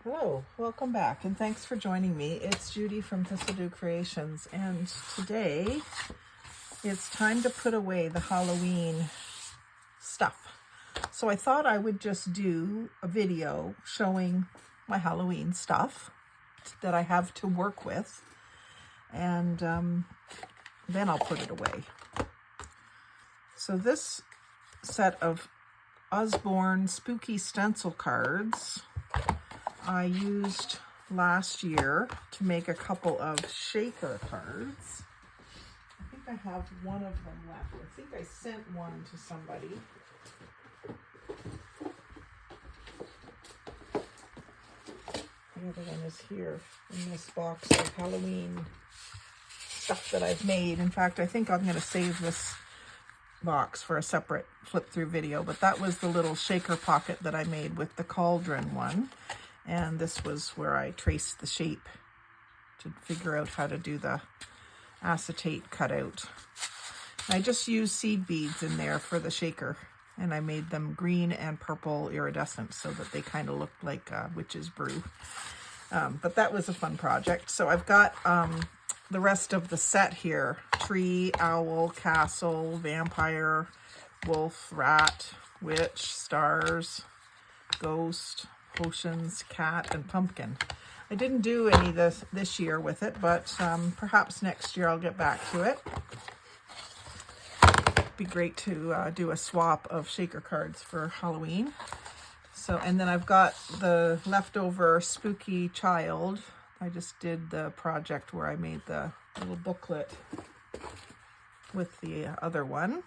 Hello, welcome back, and thanks for joining me. It's Judy from Thistledew Creations, and today it's time to put away the Halloween stuff. So I thought I would just do a video showing my Halloween stuff that I have to work with, and then I'll put it away. So this set of Osborne spooky stencil cards I used last year to make a couple of shaker cards. I think I have one of them left. I think I sent one to somebody. The other one is here in this box of Halloween stuff that I've made. In fact, I think I'm going to save this box for a separate flip through video, but that was the little shaker pocket that I made with the cauldron one. And this was where I traced the shape to figure out how to do the acetate cutout. I just used seed beads in there for the shaker, and I made them green and purple iridescent so that they kind of looked like witch's brew. But that was a fun project. So I've got the rest of the set here: tree, owl, castle, vampire, wolf, rat, witch, stars, ghost, potions, cat, and pumpkin. I didn't do any this year with it, but perhaps next year I'll get back to it. It'd be great to do a swap of shaker cards for Halloween. So, and then I've got the leftover spooky child. I just did the project where I made the little booklet with the other one.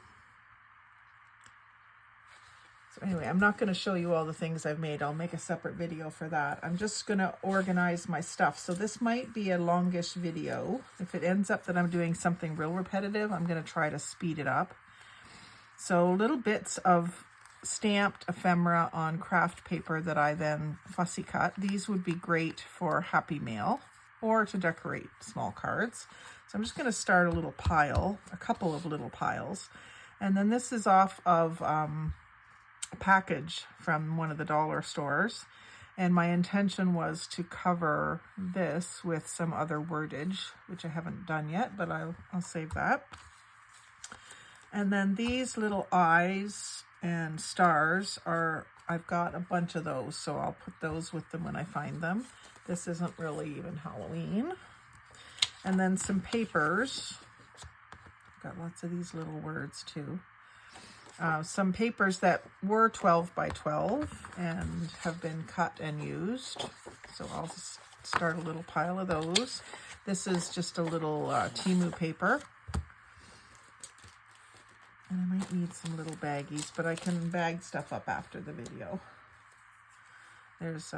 So anyway, I'm not going to show you all the things I've made. I'll make a separate video for that. I'm just going to organize my stuff. So this might be a longish video. If it ends up that I'm doing something real repetitive, I'm going to try to speed it up. So little bits of stamped ephemera on craft paper that I then fussy cut. These would be great for Happy Mail or to decorate small cards. So I'm just going to start a little pile, a couple of little piles. And then this is off of package from one of the dollar stores, and my intention was to cover this with some other wordage, which I haven't done yet, but I'll save that. And then these little eyes and stars I've got a bunch of those, so I'll put those with them when I find them. This isn't really even Halloween. And then some papers. I've got lots of these little words too. Some papers that were 12 by 12 and have been cut and used. So I'll just start a little pile of those. This is just a little Temu paper. And I might need some little baggies, but I can bag stuff up after the video. There's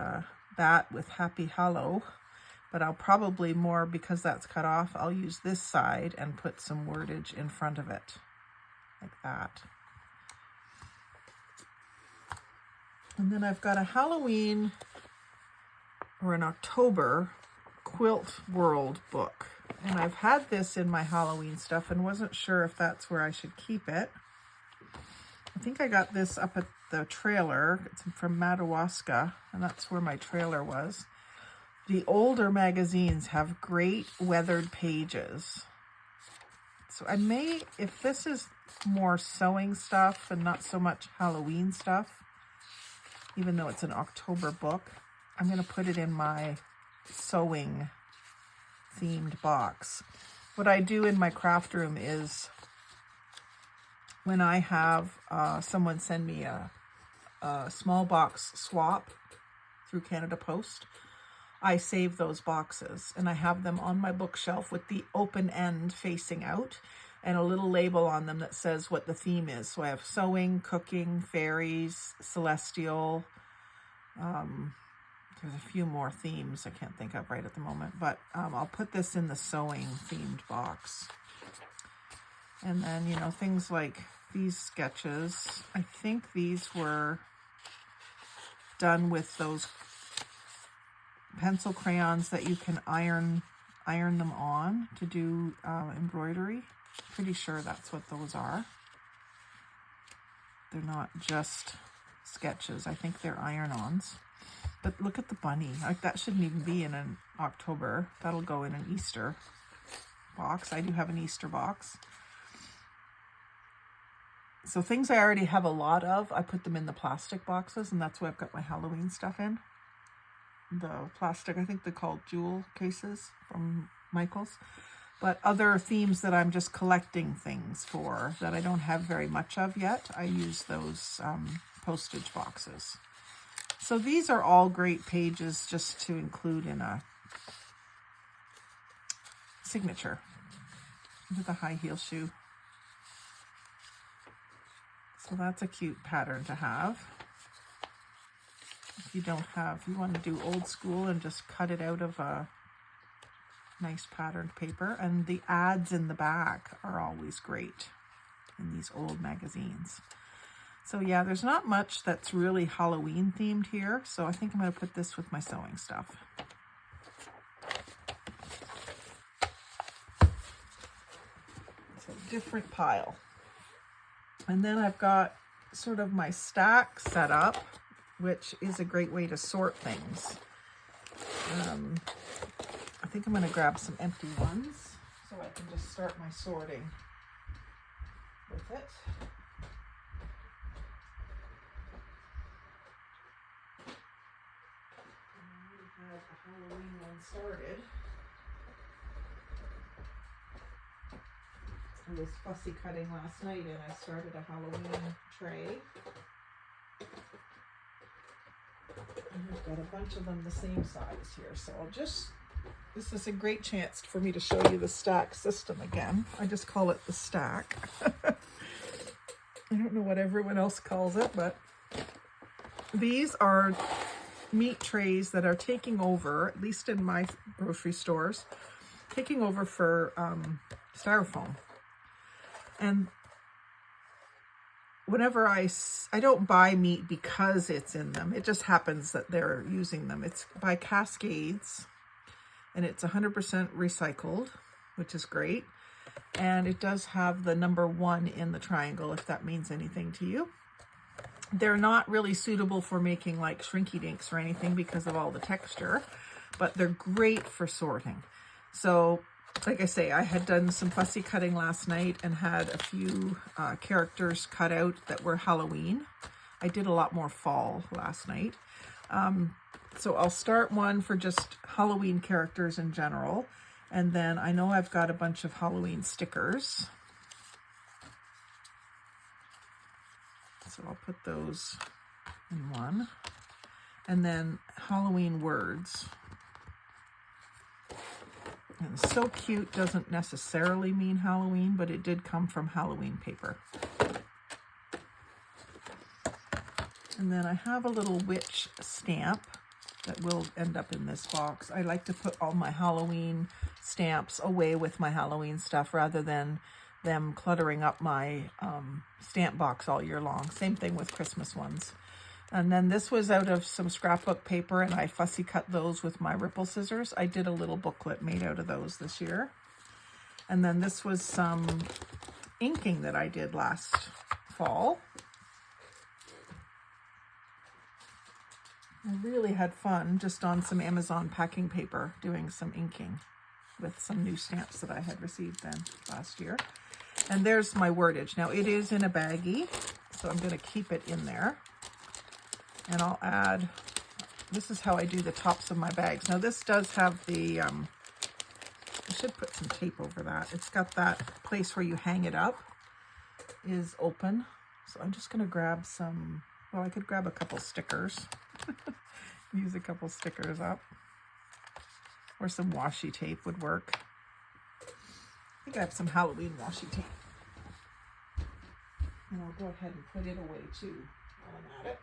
that with Happy Hallow, but I'll probably more, because that's cut off, I'll use this side and put some wordage in front of it, like that. And then I've got a Halloween or an October Quilt World book. And I've had this in my Halloween stuff and wasn't sure if that's where I should keep it. I think I got this up at the trailer. It's from Madawaska, and that's where my trailer was. The older magazines have great weathered pages. So I may, if this is more sewing stuff and not so much Halloween stuff, even though it's an October book, I'm going to put it in my sewing themed box. What I do in my craft room is when I have someone send me a small box swap through Canada Post, I save those boxes and I have them on my bookshelf with the open end facing out and a little label on them that says what the theme is. So I have sewing, cooking, fairies, celestial. There's a few more themes I can't think of right at the moment, but I'll put this in the sewing themed box. And then, you know, things like these sketches, I think these were done with those pencil crayons that you can iron them on to do embroidery. Pretty sure that's what those are. They're not just sketches. I think they're iron-ons. But look at the bunny. Like, that shouldn't even be in an October. That'll go in an Easter box. I do have an Easter box. So things I already have a lot of, I put them in the plastic boxes, and that's where I've got my Halloween stuff in. The plastic, I think they're called jewel cases from Michael's. But other themes that I'm just collecting things for that I don't have very much of yet, I use those postage boxes. So these are all great pages just to include in a signature. With a high heel shoe. So that's a cute pattern to have. If you don't have, you want to do old school and just cut it out of a nice patterned paper. And the ads in the back are always great in these old magazines. So yeah, there's not much that's really Halloween themed here. So I think I'm going to put this with my sewing stuff. It's a different pile. And then I've got sort of my stack set up, which is a great way to sort things. I think I'm going to grab some empty ones so I can just start my sorting with it. I already have the Halloween one started. I was fussy cutting last night and I started a Halloween tray. And I've got a bunch of them the same size here. So this is a great chance for me to show you the stack system again. I just call it the stack. I don't know what everyone else calls it, but these are meat trays that are taking over, at least in my grocery stores, taking over for styrofoam. And whenever I don't buy meat because it's in them. It just happens that they're using them. It's by Cascades, and it's 100% recycled, which is great. And it does have the number 1 in the triangle, if that means anything to you. They're not really suitable for making like shrinky dinks or anything because of all the texture, but they're great for sorting. So like I say, I had done some fussy cutting last night and had a few characters cut out that were Halloween. I did a lot more fall last night. So I'll start one for just Halloween characters in general. And then I know I've got a bunch of Halloween stickers. So I'll put those in one. And then Halloween words. And so cute doesn't necessarily mean Halloween, but it did come from Halloween paper. And then I have a little witch stamp that will end up in this box. I like to put all my Halloween stamps away with my Halloween stuff rather than them cluttering up my stamp box all year long. Same thing with Christmas ones. And then this was out of some scrapbook paper, and I fussy cut those with my ripple scissors. I did a little booklet made out of those this year. And then this was some inking that I did last fall. I really had fun just on some Amazon packing paper doing some inking with some new stamps that I had received then last year. And there's my wordage. Now it is in a baggie, so I'm going to keep it in there. And I'll add, this is how I do the tops of my bags. Now this does have the, I should put some tape over that. It's got that place where you hang it up is open. So I'm just going to grab some, well, I could grab a couple stickers. Use a couple stickers up. Or some washi tape would work. I think I have some Halloween washi tape. And I'll go ahead and put it away too while I'm at it.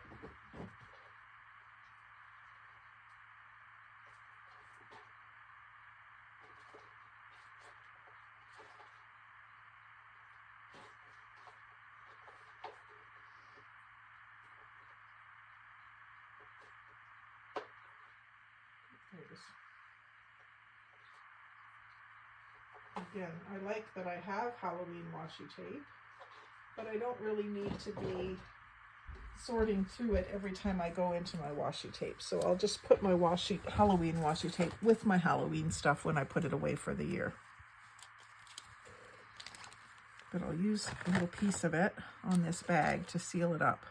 Again, I like that I have Halloween washi tape, but I don't really need to be sorting through it every time I go into my washi tape. So I'll just put my Halloween washi tape with my Halloween stuff when I put it away for the year. But I'll use a little piece of it on this bag to seal it up.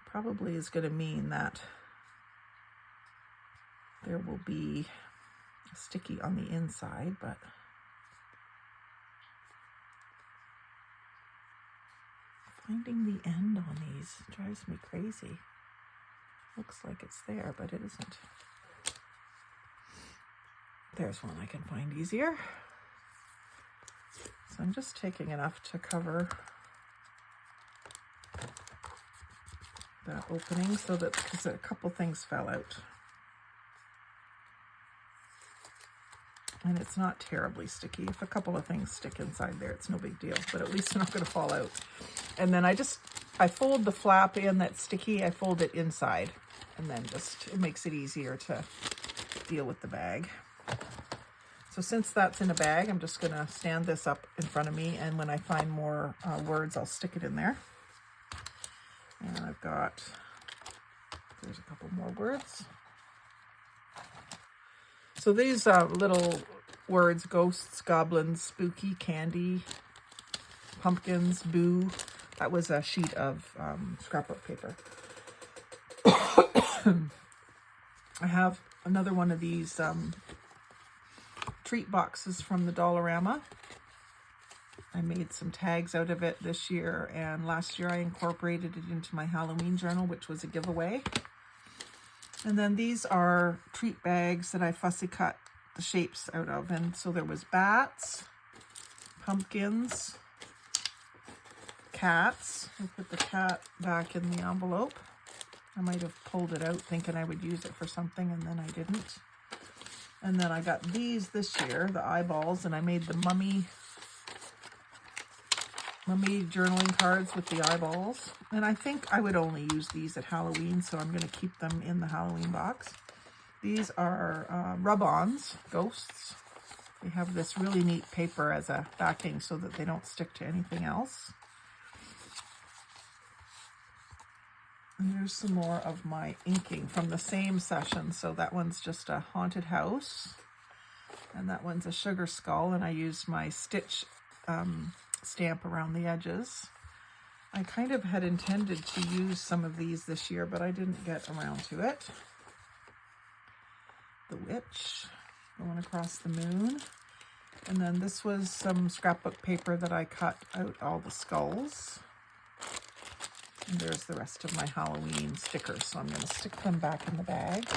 Probably is going to mean that there will be a sticky on the inside, but finding the end on these drives me crazy. Looks like it's there, but it isn't. There's one I can find easier. So I'm just taking enough to cover that opening so that, because a couple things fell out. And it's not terribly sticky. If a couple of things stick inside there, it's no big deal, but at least they're not going to fall out. And then I fold the flap in that's sticky, I fold it inside, and then it makes it easier to deal with the bag. So since that's in a bag, I'm just going to stand this up in front of me, and when I find more words, I'll stick it in there. And there's a couple more words. So these little words, ghosts, goblins, spooky, candy, pumpkins, boo. That was a sheet of scrapbook paper. I have another one of these treat boxes from the Dollarama. I made some tags out of it this year, and last year I incorporated it into my Halloween journal, which was a giveaway. And then these are treat bags that I fussy cut the shapes out of. And so there was bats, pumpkins, cats. I put the cat back in the envelope. I might have pulled it out thinking I would use it for something, and then I didn't. And then I got these this year, the eyeballs, and I made the mummy journaling cards with the eyeballs. And I think I would only use these at Halloween, so I'm going to keep them in the Halloween box. These are rub-ons, ghosts. They have this really neat paper as a backing so that they don't stick to anything else. And here's some more of my inking from the same session. So that one's just a haunted house, and that one's a sugar skull, and I used my stitch stamp around the edges. I kind of had intended to use some of these this year, but I didn't get around to it. The witch going across the moon. And then this was some scrapbook paper that I cut out all the skulls. And there's the rest of my Halloween stickers, so I'm going to stick them back in the bag.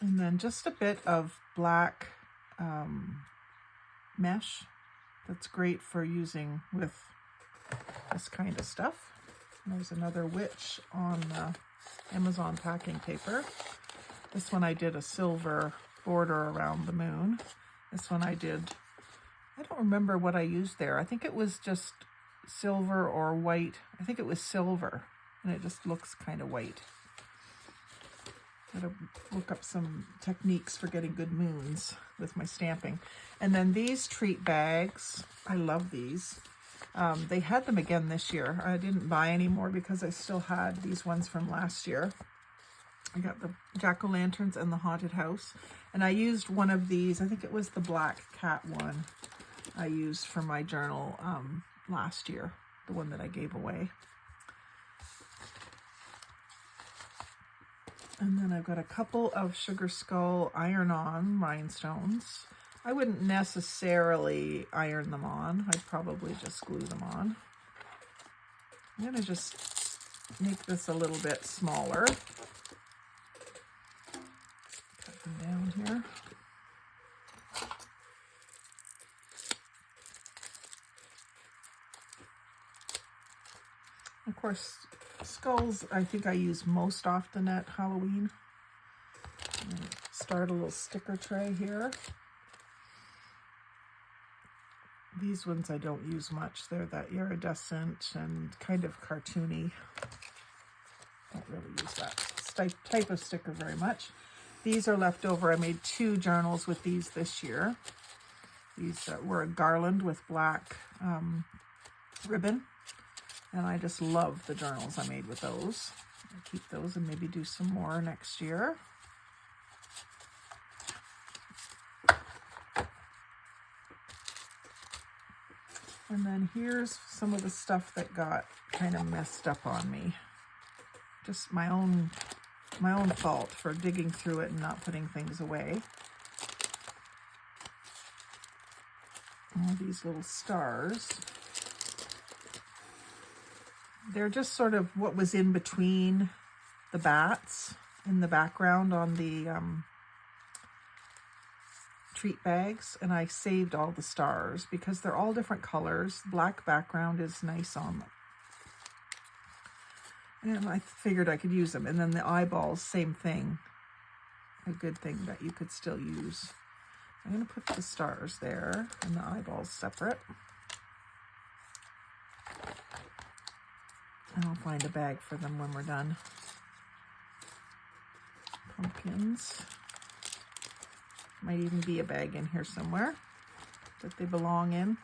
And then just a bit of black mesh that's great for using with this kind of stuff. And there's another witch on Amazon packing paper. This one I did a silver border around the moon. This one I don't remember what I used there. I think it was just silver or white. I think it was silver, and it just looks kind of white. Gotta look up some techniques for getting good moons with my stamping. And then these treat bags, I love these. They had them again this year. I didn't buy any more because I still had these ones from last year. I got the jack-o'-lanterns and the haunted house. And I used one of these, I think it was the black cat one I used for my journal last year, the one that I gave away. And then I've got a couple of sugar skull iron-on rhinestones. I wouldn't necessarily iron them on. I'd probably just glue them on. I'm going to just make this a little bit smaller. Cut them down here. Of course, skulls I think I use most often at Halloween. Start a little sticker tray here. These ones I don't use much. They're that iridescent and kind of cartoony. Don't really use that type of sticker very much. These are left over. I made 2 journals with these this year. These were a garland with black ribbon, and I just love the journals I made with those. I'll keep those and maybe do some more next year. And then here's some of the stuff that got kind of messed up on me. Just my own fault for digging through it and not putting things away. All these little stars. They're just sort of what was in between the bats in the background on the treat bags, and I saved all the stars because they're all different colors. Black background is nice on them. And I figured I could use them. And then the eyeballs, same thing. A good thing that you could still use. I'm going to put the stars there and the eyeballs separate. And I'll find a bag for them when we're done. Pumpkins. Might even be a bag in here somewhere that they belong in.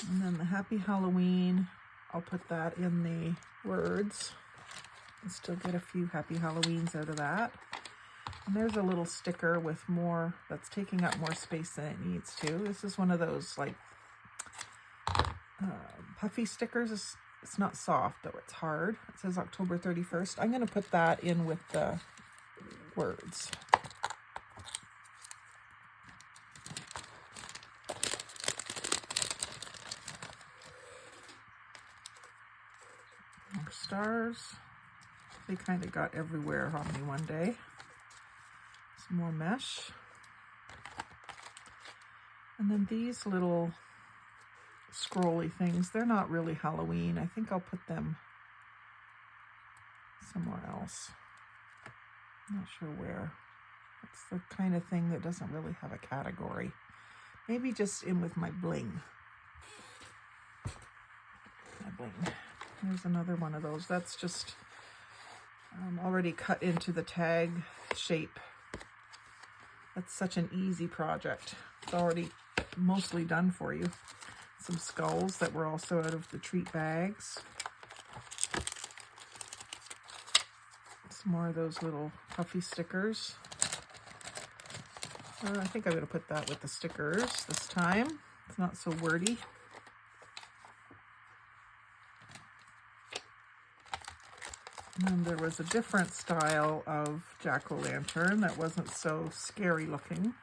And then the Happy Halloween, I'll put that in the words. And still get a few Happy Halloweens out of that. And there's a little sticker with more, that's taking up more space than it needs to. This is one of those like puffy stickers. It's not soft, but it's hard. It says October 31st. I'm going to put that in with the words. More stars. They kind of got everywhere on me one day. Some more mesh. And then these little scrolly things, they're not really Halloween. I think I'll put them somewhere else. I'm not sure where. It's the kind of thing that doesn't really have a category. Maybe just in with my bling. My bling. Here's another one of those. That's just already cut into the tag shape. That's such an easy project. It's already mostly done for you. Some skulls that were also out of the treat bags. Some more of those little puffy stickers. I think I'm going to put that with the stickers this time. It's not so wordy. And then there was a different style of jack-o'-lantern that wasn't so scary looking.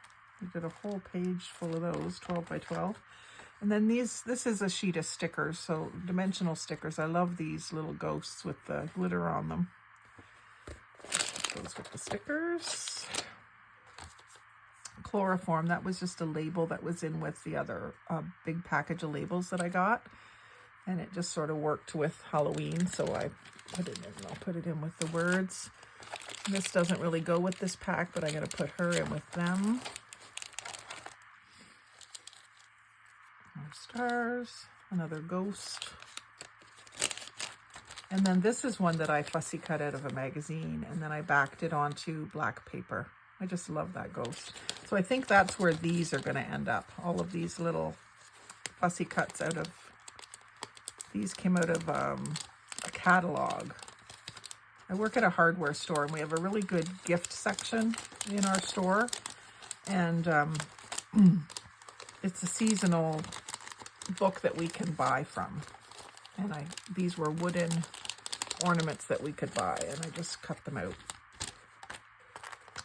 We did a whole page full of those, 12 by 12. And then this is a sheet of stickers, so dimensional stickers. I love these little ghosts with the glitter on them. Goes with the stickers. Chloroform, that was just a label that was in with the other big package of labels that I got. And it just sort of worked with Halloween, so I put it in. I'll put it in with the words. This doesn't really go with this pack, but I'm going to put her in with them. More stars, another ghost. And then this is one that I fussy cut out of a magazine, and then I backed it onto black paper. I just love that ghost. So I think that's where these are going to end up. All of these little fussy cuts out of, these came out of a catalog. I work at a hardware store, and we have a really good gift section in our store. And it's a seasonal book that we can buy from. And these were wooden ornaments that we could buy, and I just cut them out.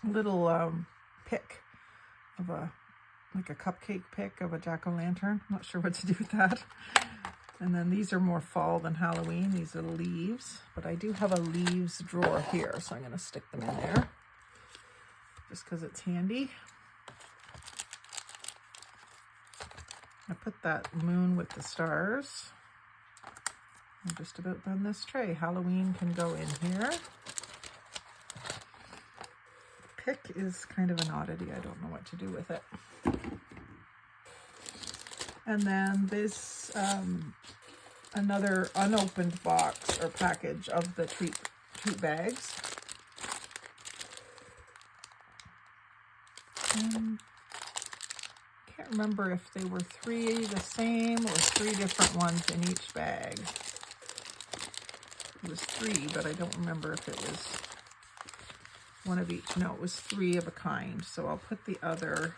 A little pick of like a cupcake pick of a jack-o'-lantern. Not sure what to do with that. And then these are more fall than Halloween. These are leaves, but I do have a leaves drawer here, so I'm going to stick them in there just because it's handy. I put that moon with the stars. I'm just about done this tray. Halloween can go in here. Pick is kind of an oddity. I don't know what to do with it. And then this, another unopened box or package of the treat bags. And can't remember if they were 3 the same or 3 different ones in each bag. It was 3, but I don't remember if it was one of each. No, it was 3 of a kind. So I'll put the other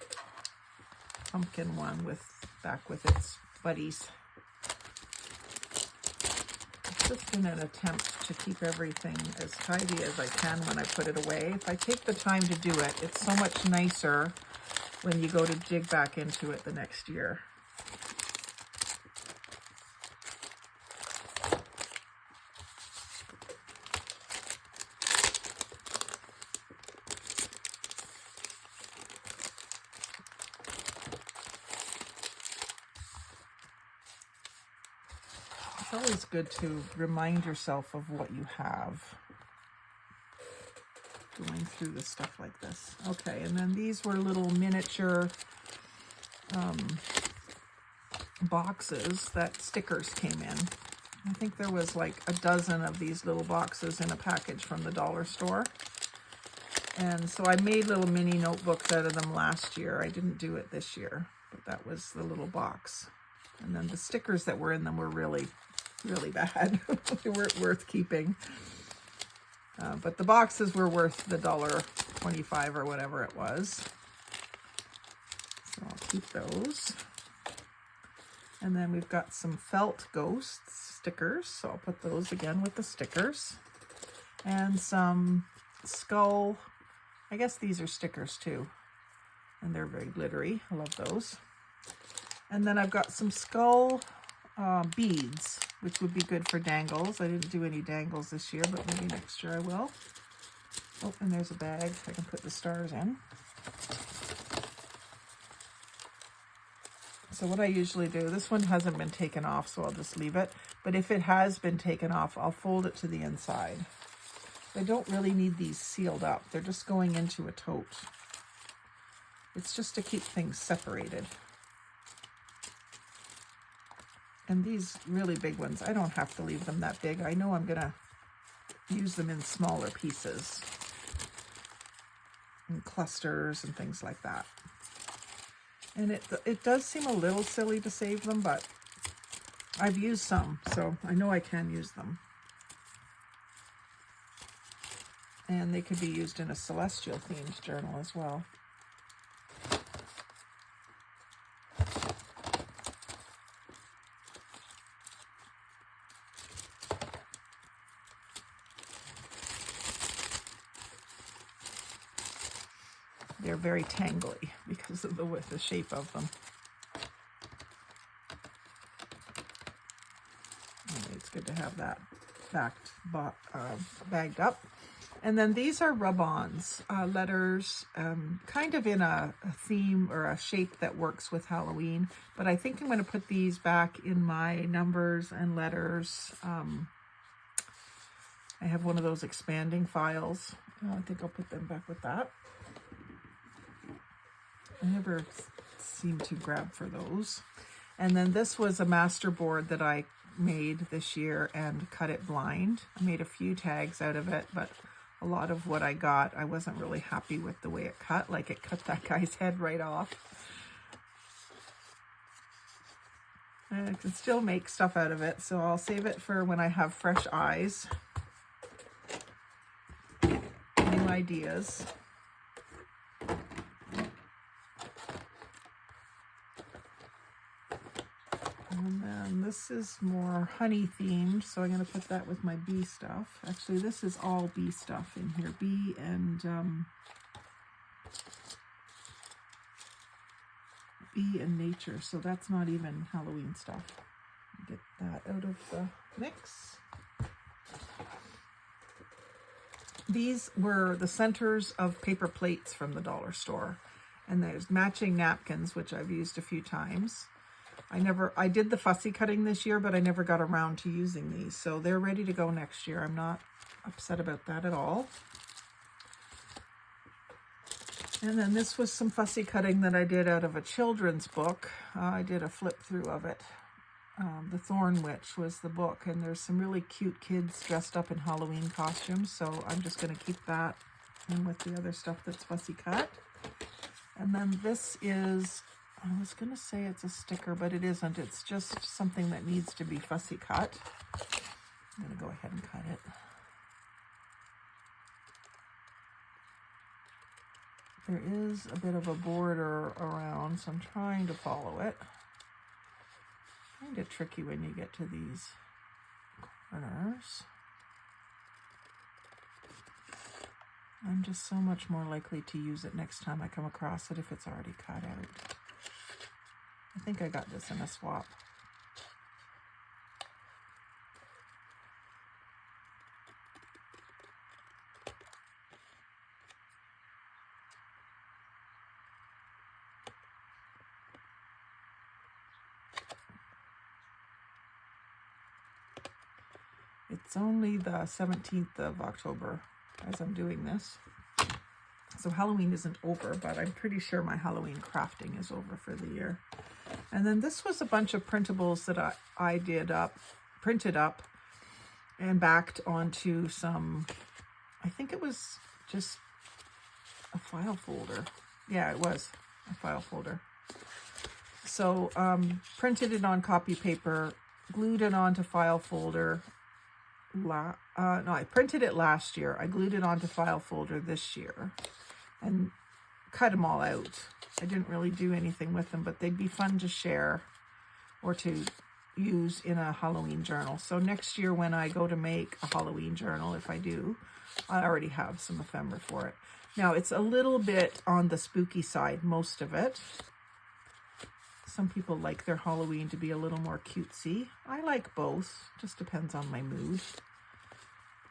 pumpkin one back with its buddies. It's just in an attempt to keep everything as tidy as I can when I put it away. If I take the time to do it, it's so much nicer when you go to dig back into it the next year. It's always good to remind yourself of what you have going through the stuff like this. Okay, and then these were little miniature boxes that stickers came in. I think there was like a dozen of these little boxes in a package from the dollar store. And so I made little mini notebooks out of them last year. I didn't do it this year, but that was the little box. And then the stickers that were in them were really bad. They weren't worth keeping. But the boxes were worth the $1.25 or whatever it was. So I'll keep those. And then we've got some felt ghosts stickers. So I'll put those again with the stickers. And some skull, I guess these are stickers too. And they're very glittery. I love those. And then I've got some skull beads, which would be good for dangles. I didn't do any dangles this year, but maybe next year I will. Oh, and there's a bag I can put the stars in. So what I usually do, this one hasn't been taken off, so I'll just leave it. But if it has been taken off, I'll fold it to the inside. I don't really need these sealed up. They're just going into a tote. It's just to keep things separated. And these really big ones, I don't have to leave them that big. I know I'm gonna use them in smaller pieces, in clusters and things like that. And it does seem a little silly to save them, but I've used some, so I know I can use them. And they could be used in a celestial themed journal as well. They're very tangly because of the shape of them. Anyway, it's good to have that bagged up. And then these are rub-ons, letters, kind of in a theme or a shape that works with Halloween. But I think I'm going to put these back in my numbers and letters. I have one of those expanding files. I think I'll put them back with that. I never seem to grab for those. And then this was a master board that I made this year and cut it blind. I made a few tags out of it, but a lot of what I got, I wasn't really happy with the way it cut. Like it cut that guy's head right off. And I can still make stuff out of it, so I'll save it for when I have fresh eyes. New ideas. And then this is more honey themed, so I'm going to put that with my bee stuff. Actually, this is all bee stuff in here. Bee and nature, so that's not even Halloween stuff. Get that out of the mix. These were the centers of paper plates from the dollar store. And there's matching napkins, which I've used a few times. I did the fussy cutting this year, but I never got around to using these. So they're ready to go next year. I'm not upset about that at all. And then this was some fussy cutting that I did out of a children's book. I did a flip through of it. The Thorn Witch was the book, and there's some really cute kids dressed up in Halloween costumes. So I'm just going to keep that in with the other stuff that's fussy cut. And then this is I was going to say it's a sticker, but it isn't. It's just something that needs to be fussy cut. I'm going to go ahead and cut it. There is a bit of a border around, so I'm trying to follow it. Kind of tricky when you get to these corners. I'm just so much more likely to use it next time I come across it if it's already cut out. I think I got this in a swap. It's only the 17th of October as I'm doing this. So Halloween isn't over, but I'm pretty sure my Halloween crafting is over for the year. And then this was a bunch of printables that I printed up and backed onto some, I think it was just a file folder. Yeah, it was a file folder. So printed it on copy paper, glued it onto file folder. No, I printed it last year. I glued it onto file folder this year and cut them all out. I didn't really do anything with them, but they'd be fun to share or to use in a Halloween journal. So next year when I go to make a Halloween journal, if I do, I already have some ephemera for it. Now it's a little bit on the spooky side, most of it. Some people like their Halloween to be a little more cutesy. I like both, just depends on my mood.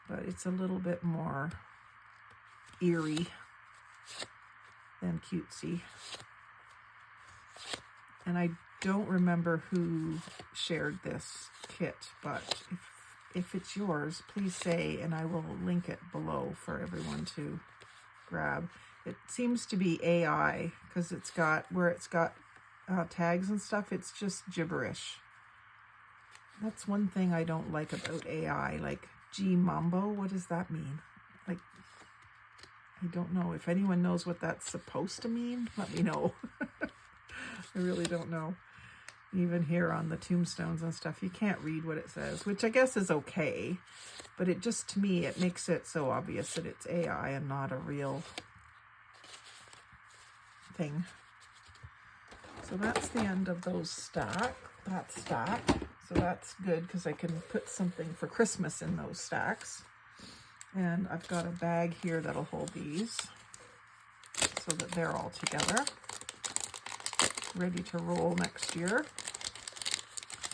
But it's a little bit more eerie than cutesy. And I don't remember who shared this kit, but if it's yours, please say, and I will link it below for everyone to grab. It seems to be AI because it's got, where it's got tags and stuff, it's just gibberish. That's one thing I don't like about AI, like G Mambo, what does that mean? Like, I don't know. If anyone knows what that's supposed to mean, let me know. I really don't know. Even here on the tombstones and stuff, you can't read what it says, which I guess is okay. But it just, to me, it makes it so obvious that it's AI and not a real thing. So that's the end of those stack. So that's good because I can put something for Christmas in those stacks. And I've got a bag here that'll hold these so that they're all together, ready to roll next year.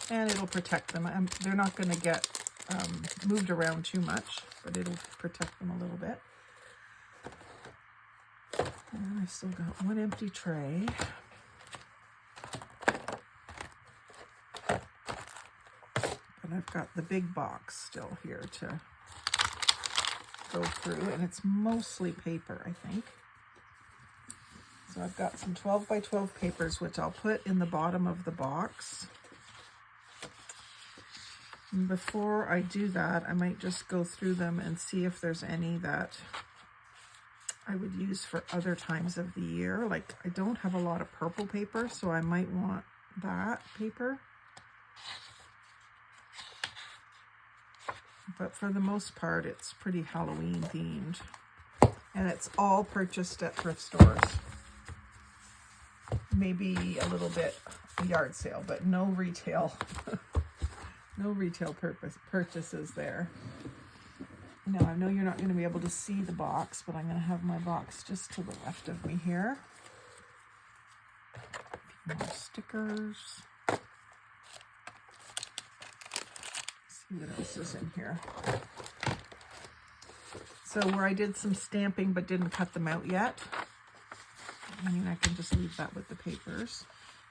And it'll protect them. They're not going to get moved around too much, but it'll protect them a little bit. And I've still got one empty tray. And I've got the big box still here to go through, and it's mostly paper, I think. So I've got some 12 by 12 papers, which I'll put in the bottom of the box. And before I do that, I might just go through them and see if there's any that I would use for other times of the year. Like, I don't have a lot of purple paper, so I might want that paper. But for the most part, it's pretty Halloween themed. And it's all purchased at thrift stores. Maybe a little bit yard sale, but no retail. No retail purchases there. Now, I know you're not going to be able to see the box, but I'm going to have my box just to the left of me here. A few more stickers. What else is in here? So where I did some stamping but didn't cut them out yet, I mean, I can just leave that with the papers.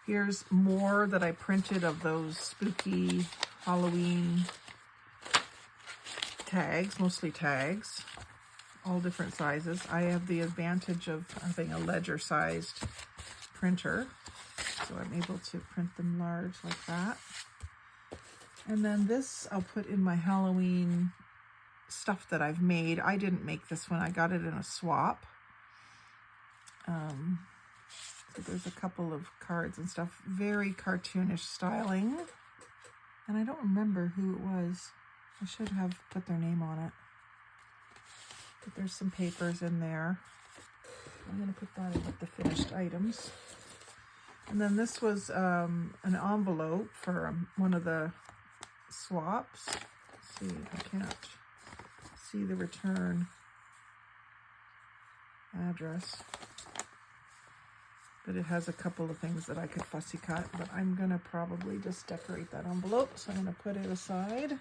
Here's more that I printed of those spooky Halloween tags, mostly tags, all different sizes. I have the advantage of having a ledger-sized printer, so I'm able to print them large like that. And then this I'll put in my Halloween stuff that I've made. I didn't make this one. I got it in a swap. So there's a couple of cards and stuff. Very cartoonish styling. And I don't remember who it was. I should have put their name on it. But there's some papers in there. I'm going to put that in with the finished items. And then this was an envelope for one of the swaps. Let's see, I can't see the return address. But it has a couple of things that I could fussy cut. But I'm going to probably just decorate that envelope. So I'm going to put it aside.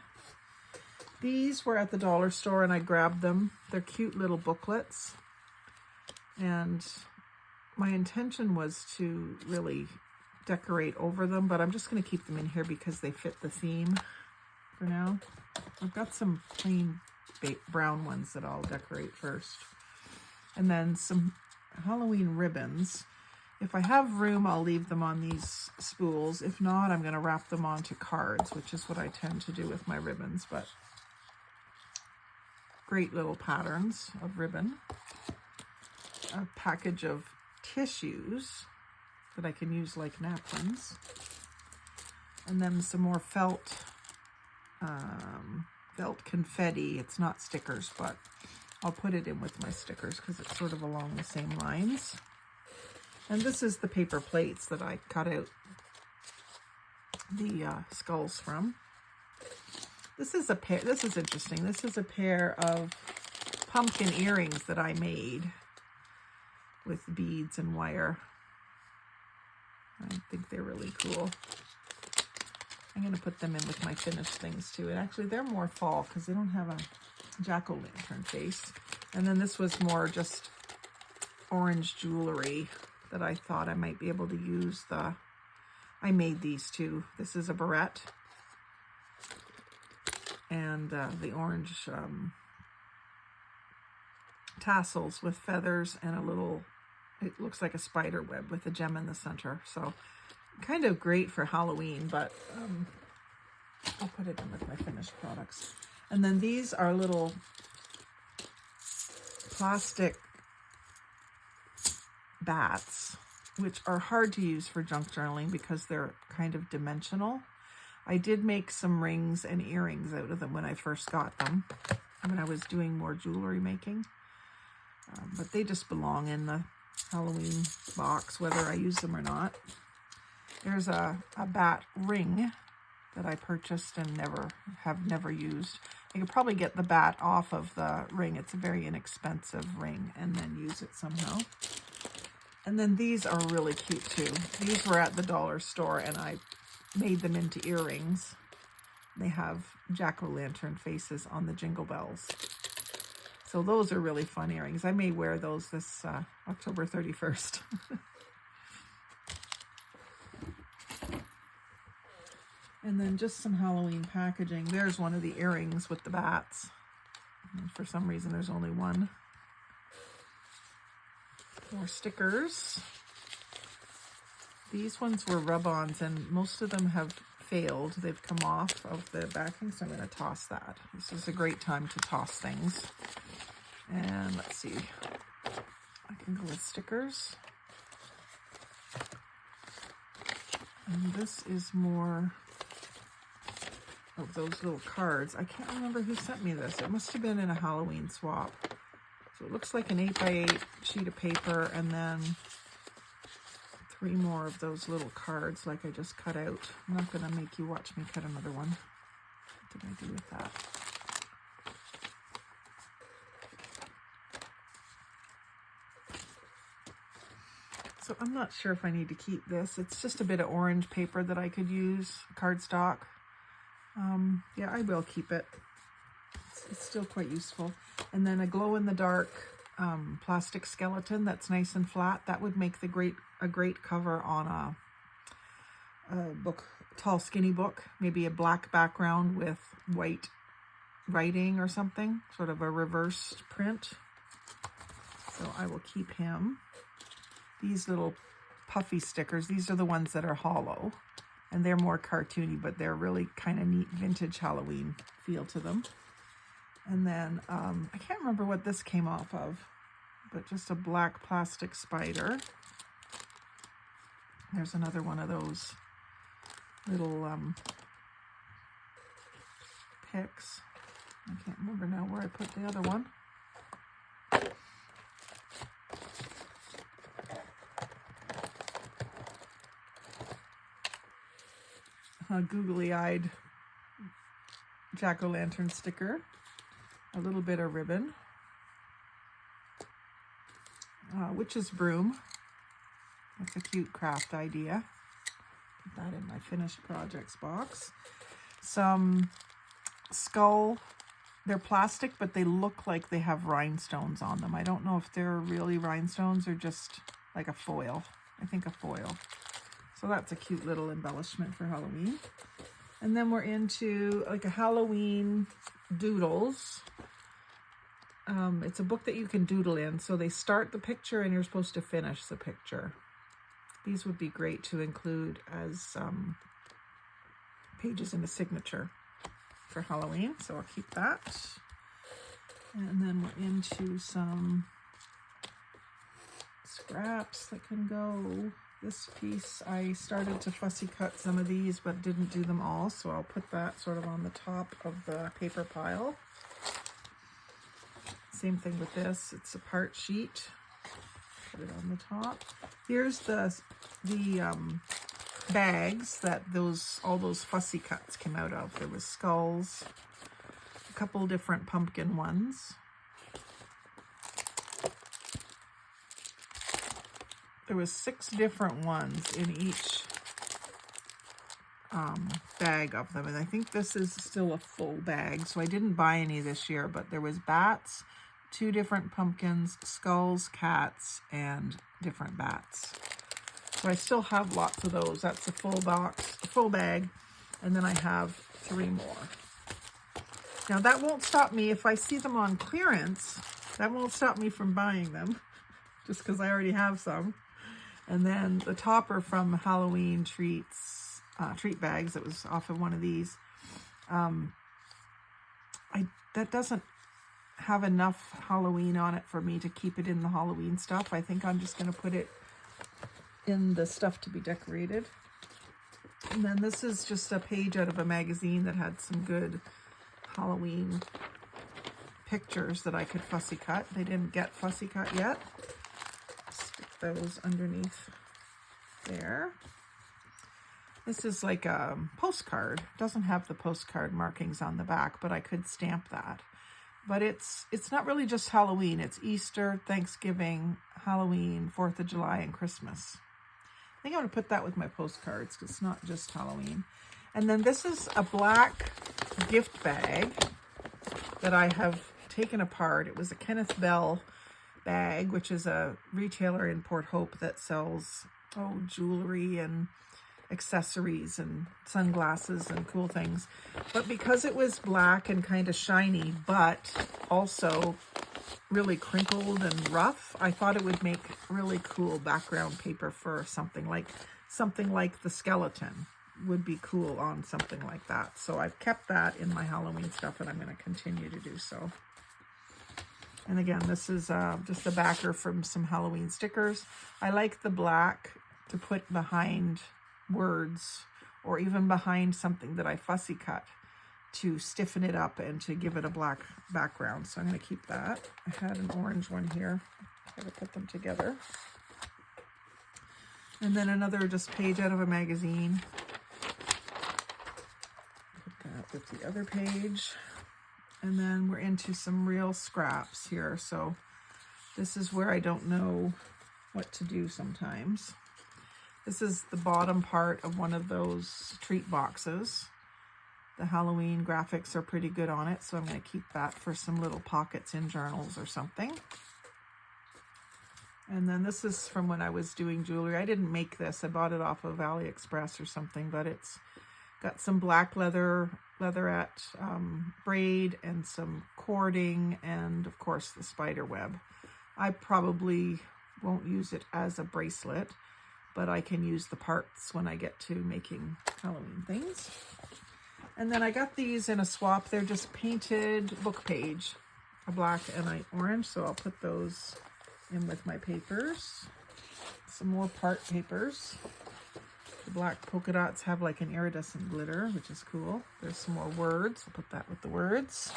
These were at the dollar store and I grabbed them. They're cute little booklets. And my intention was to really decorate over them, but I'm just going to keep them in here because they fit the theme for now. I've got some plain brown ones that I'll decorate first. And then some Halloween ribbons. If I have room, I'll leave them on these spools. If not, I'm going to wrap them onto cards, which is what I tend to do with my ribbons. But great little patterns of ribbon. A package of tissues that I can use like napkins, and then some more felt confetti. It's not stickers, but I'll put it in with my stickers because it's sort of along the same lines. And this is the paper plates that I cut out the skulls from. This is a pair. This is interesting. This is a pair of pumpkin earrings that I made with beads and wire. I think they're really cool. I'm going to put them in with my finished things too. And actually they're more fall because they don't have a jack-o'-lantern face. And then this was more just orange jewelry that I thought I might be able to use. I made these too. This is a barrette. And the orange tassels with feathers and a little, it looks like a spider web with a gem in the center. So kind of great for Halloween, but I'll put it in with my finished products. And then these are little plastic bats, which are hard to use for junk journaling because they're kind of dimensional. I did make some rings and earrings out of them when I first got them, when I was doing more jewelry making. But they just belong in the Halloween box, whether I use them or not. There's a bat ring that I purchased and never used. I could probably get the bat off of the ring. It's a very inexpensive ring, and then use it somehow. And then these are really cute too. These were at the dollar store and I made them into earrings. They have jack-o'-lantern faces on the jingle bells. So those are really fun earrings. I may wear those this October 31st. And then just some Halloween packaging. There's one of the earrings with the bats. And for some reason, there's only one. More stickers. These ones were rub-ons, and most of them have failed. They've come off of the backing, so I'm going to toss that. This is a great time to toss things. And let's see. I can go with stickers. And this is more of those little cards. I can't remember who sent me this. It must have been in a Halloween swap. So it looks like an 8x8 sheet of paper, and then 3 more of those little cards like I just cut out. I'm not going to make you watch me cut another one. What did I do with that? So I'm not sure if I need to keep this. It's just a bit of orange paper that I could use, cardstock. Yeah, I will keep it. It's still quite useful. And then a glow-in-the-dark plastic skeleton that's nice and flat. That would make a great cover on a book, tall, skinny book. Maybe a black background with white writing or something, sort of a reversed print. So I will keep him. These little puffy stickers, these are the ones that are hollow. And they're more cartoony, but they're really kind of neat vintage Halloween feel to them. And then, I can't remember what this came off of, but just a black plastic spider. There's another one of those little picks. I can't remember now where I put the other one. A googly-eyed jack-o'-lantern sticker, a little bit of ribbon, witch's broom. That's a cute craft idea. Put that in my finished projects box. Some skull. They're plastic, but they look like they have rhinestones on them. I don't know if they're really rhinestones or just like a foil. I think a foil. So that's a cute little embellishment for Halloween. And then we're into like a Halloween doodles. It's a book that you can doodle in. So they start the picture and you're supposed to finish the picture. These would be great to include as pages in a signature for Halloween. So I'll keep that. And then we're into some scraps that can go. This piece, I started to fussy cut some of these, but didn't do them all. So I'll put that sort of on the top of the paper pile. Same thing with this. It's a part sheet. Put it on the top. Here's the bags that all those fussy cuts came out of. There was skulls, a couple different pumpkin ones. There was 6 different ones in each bag of them, and I think this is still a full bag, so I didn't buy any this year, but there was bats, 2 different pumpkins, skulls, cats, and different bats. So I still have lots of those. That's a full box, a full bag, and then I have 3 more. Now that won't stop me if I see them on clearance. That won't stop me from buying them, just because I already have some. And then the topper from Halloween treats, treat bags, it was off of one of these. That doesn't have enough Halloween on it for me to keep it in the Halloween stuff. I think I'm just going to put it in the stuff to be decorated. And then this is just a page out of a magazine that had some good Halloween pictures that I could fussy cut. They didn't get fussy cut yet. Stick those underneath there. This is like a postcard. Doesn't have the postcard markings on the back, but I could stamp that. But it's not really just Halloween. It's Easter, Thanksgiving, Halloween, 4th of July, and Christmas. I think I'm going to put that with my postcards because it's not just Halloween. And then this is a black gift bag that I have taken apart. It was a Kenneth Bell bag, which is a retailer in Port Hope that sells jewelry and accessories and sunglasses and cool things. But because it was black and kind of shiny, but also really crinkled and rough, I thought it would make really cool background paper for something like the skeleton would be cool on something like that. So I've kept that in my Halloween stuff, and I'm going to continue to do so. And again, this is just a backer from some Halloween stickers. I like the black to put behind words or even behind something that I fussy cut to stiffen it up and to give it a black background. So I'm going to keep that. I had an orange one here. I'm going to put them together. And then another just page out of a magazine. Put that with the other page. And then we're into some real scraps here. So this is where I don't know what to do sometimes. This is the bottom part of one of those treat boxes. The Halloween graphics are pretty good on it, so I'm going to keep that for some little pockets in journals or something. And then this is from when I was doing jewelry. I didn't make this. I bought it off of AliExpress or something, but it's got some black leatherette braid and some cording and, of course, the spider web. I probably won't use it as a bracelet, but I can use the parts when I get to making Halloween things. And then I got these in a swap. They're just painted book page, a black and an orange, so I'll put those in with my papers. Some more part papers. The black polka dots have like an iridescent glitter, which is cool. There's some more words. I'll put that with the words.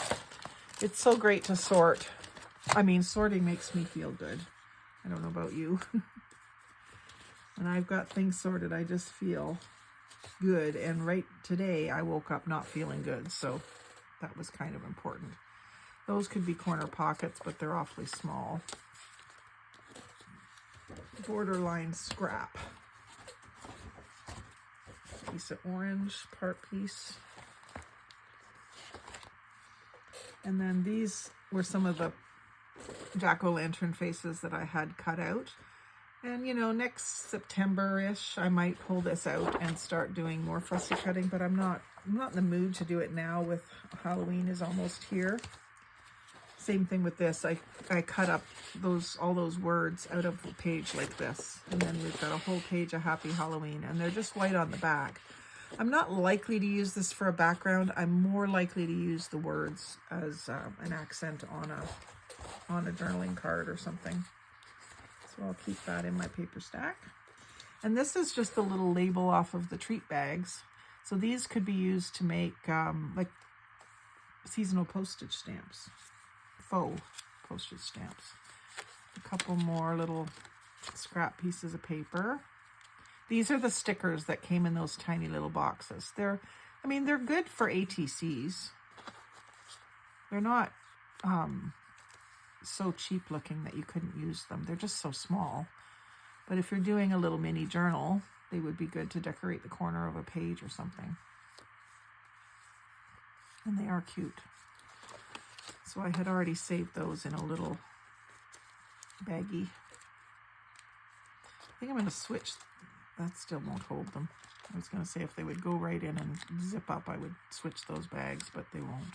It's so great to sort. I mean, sorting makes me feel good. I don't know about you. When I've got things sorted, I just feel good. And right today, I woke up not feeling good. So that was kind of important. Those could be corner pockets, but they're awfully small. Borderline scrap. Piece of orange, part piece. And then these were some of the jack-o'-lantern faces that I had cut out. And, you know, next September-ish, I might pull this out and start doing more fussy cutting, but I'm not in the mood to do it now with Halloween is almost here. Same thing with this. I cut up all those words out of a page like this. And then we've got a whole page of Happy Halloween, and they're just white on the back. I'm not likely to use this for a background. I'm more likely to use the words as an accent on a journaling card or something. So I'll keep that in my paper stack. And this is just a little label off of the treat bags. So these could be used to make like seasonal postage stamps, faux postage stamps. A couple more little scrap pieces of paper. These are the stickers that came in those tiny little boxes. They're good for ATCs. They're not so cheap looking that you couldn't use them. They're just so small. But if you're doing a little mini journal, they would be good to decorate the corner of a page or something. And they are cute. So I had already saved those in a little baggie. I think I'm going to switch. That still won't hold them. I was going to say if they would go right in and zip up, I would switch those bags, but they won't.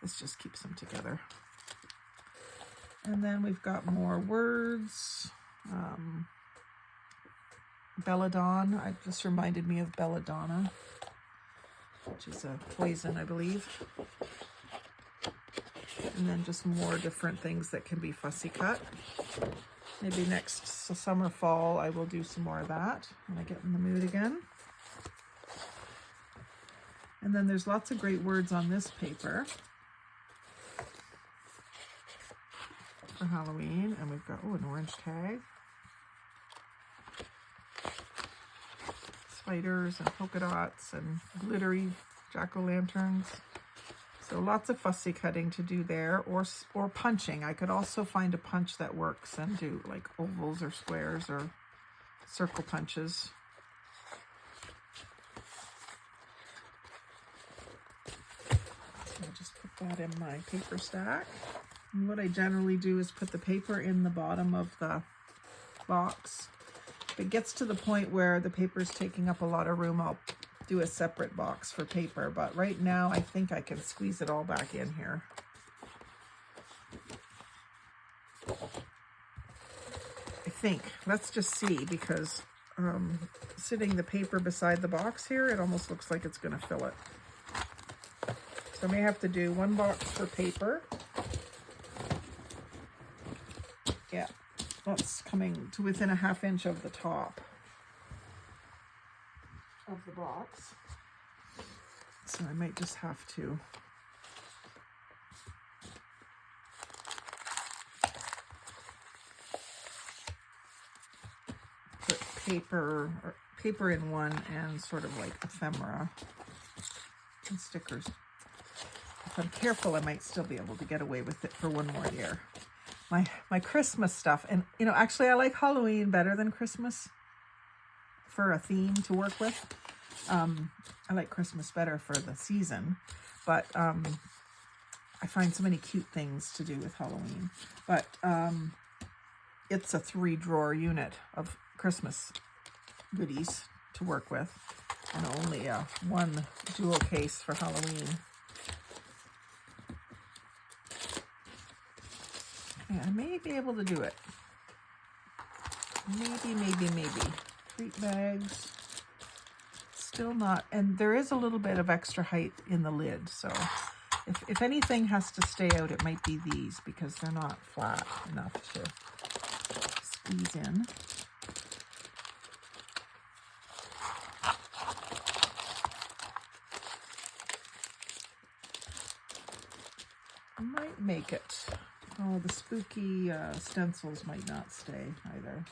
This just keeps them together. And then we've got more words. Belladonna. It just reminded me of belladonna, which is a poison, I believe. And then just more different things that can be fussy cut. Maybe next summer, fall, I will do some more of that when I get in the mood again. And then there's lots of great words on this paper for Halloween. And we've got, an orange tag. Spiders and polka dots and glittery jack-o'-lanterns. So lots of fussy cutting to do there, or punching. I could also find a punch that works and do like ovals or squares or circle punches. So I'll just put that in my paper stack. And what I generally do is put the paper in the bottom of the box. If it gets to the point where the paper is taking up a lot of room, I'll do a separate box for paper, but right now I think I can squeeze it all back in here. I think. Let's just see, because sitting the paper beside the box here, it almost looks like it's going to fill it. So I may have to do one box for paper. Yeah, that's coming to within a ½ inch of the top of the box. So I might just have to put paper in one and sort of like ephemera and stickers. If I'm careful, I might still be able to get away with it for one more year. My Christmas stuff, and actually I like Halloween better than Christmas for a theme to work with. I like Christmas better for the season, but I find so many cute things to do with Halloween. But it's a 3-drawer unit of Christmas goodies to work with, and only one jewel case for Halloween. Yeah, I may be able to do it. Maybe. Treat bags. Still not, and there is a little bit of extra height in the lid, so if anything has to stay out, it might be these, because they're not flat enough to squeeze in. I might make it. Oh, the spooky stencils might not stay either.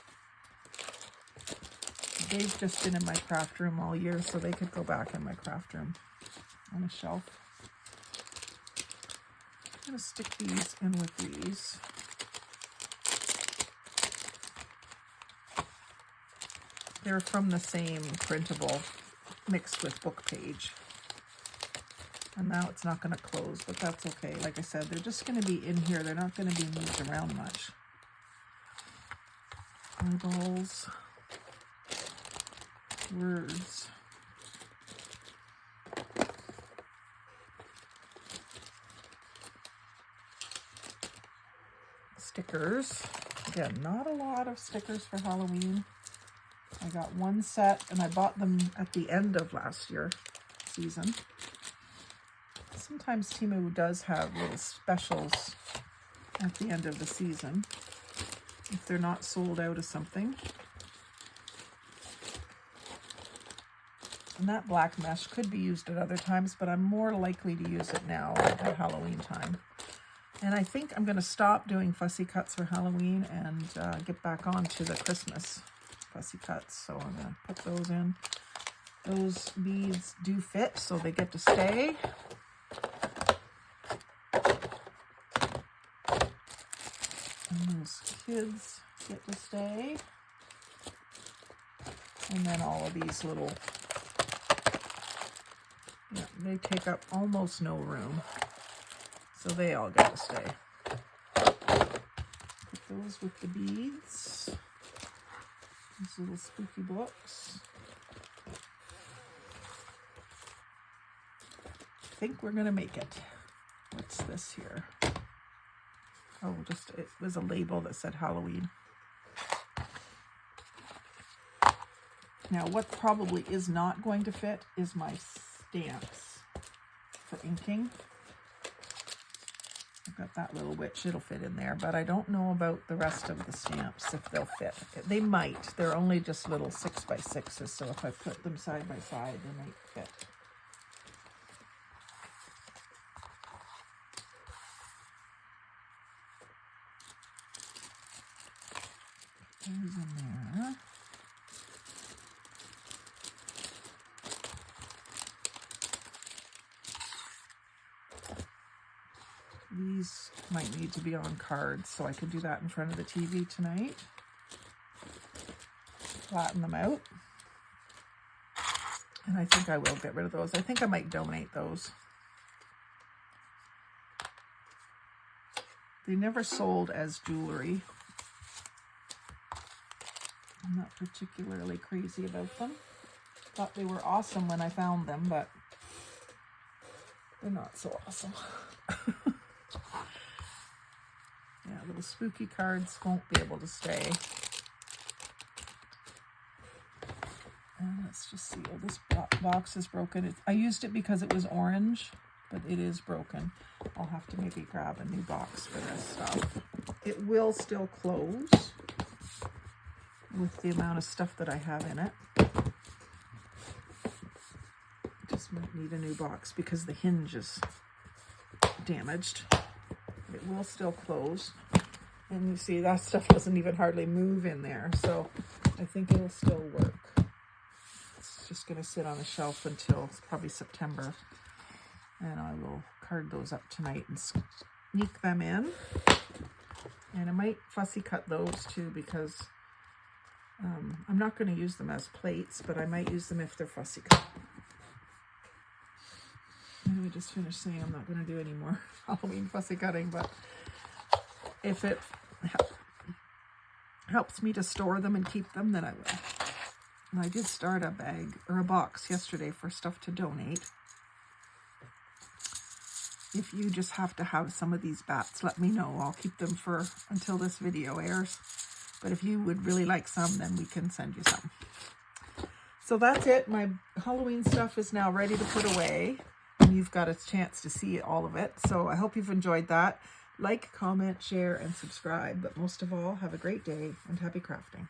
They've just been in my craft room all year, so they could go back in my craft room on a shelf. I'm going to stick these in with these. They're from the same printable mixed with book page. And now it's not going to close, but that's okay. Like I said, they're just going to be in here. They're not going to be moved around much. Eyeballs. Words. Stickers. Again, not a lot of stickers for Halloween. I got one set and I bought them at the end of last year season. Sometimes Temu does have little specials at the end of the season if they're not sold out of something. And that black mesh could be used at other times, but I'm more likely to use it now at Halloween time. And I think I'm going to stop doing fussy cuts for Halloween and get back on to the Christmas fussy cuts. So I'm going to put those in. Those beads do fit, so they get to stay. And those kids get to stay. And then all of these little, yeah, they take up almost no room. So they all get to stay. Put those with the beads. These little spooky books. I think we're gonna make it. What's this here? Oh, just, it was a label that said Halloween. Now, what probably is not going to fit is my stamps for inking. I've got that little witch, it'll fit in there, but I don't know about the rest of the stamps, if they'll fit. They might. They're only just little 6x6s, so if I put them side by side, they might fit. There's in there. These might need to be on cards, so I could do that in front of the TV tonight. Flatten them out. And I think I will get rid of those. I think I might donate those. They never sold as jewelry. I'm not particularly crazy about them. Thought they were awesome when I found them, but they're not so awesome. Yeah, little spooky cards won't be able to stay. And let's just see. Oh, this box is broken. I used it because it was orange, but it is broken. I'll have to maybe grab a new box for this stuff. It will still close with the amount of stuff that I have in it. Just might need a new box because the hinge is damaged. It will still close. And you see that stuff doesn't even hardly move in there. So I think it'll still work. It's just going to sit on a shelf until probably September. And I will card those up tonight and sneak them in. And I might fussy cut those too because I'm not going to use them as plates, but I might use them if they're fussy cut. And I just finished saying I'm not going to do any more Halloween fussy cutting, but if it helps me to store them and keep them, then I will. And I did start a bag or a box yesterday for stuff to donate. If you just have to have some of these bats, let me know. I'll keep them for until this video airs. But if you would really like some, then we can send you some. So that's it. My Halloween stuff is now ready to put away. And you've got a chance to see all of it. So I hope you've enjoyed that. Like, comment, share, and subscribe. But most of all, have a great day and happy crafting.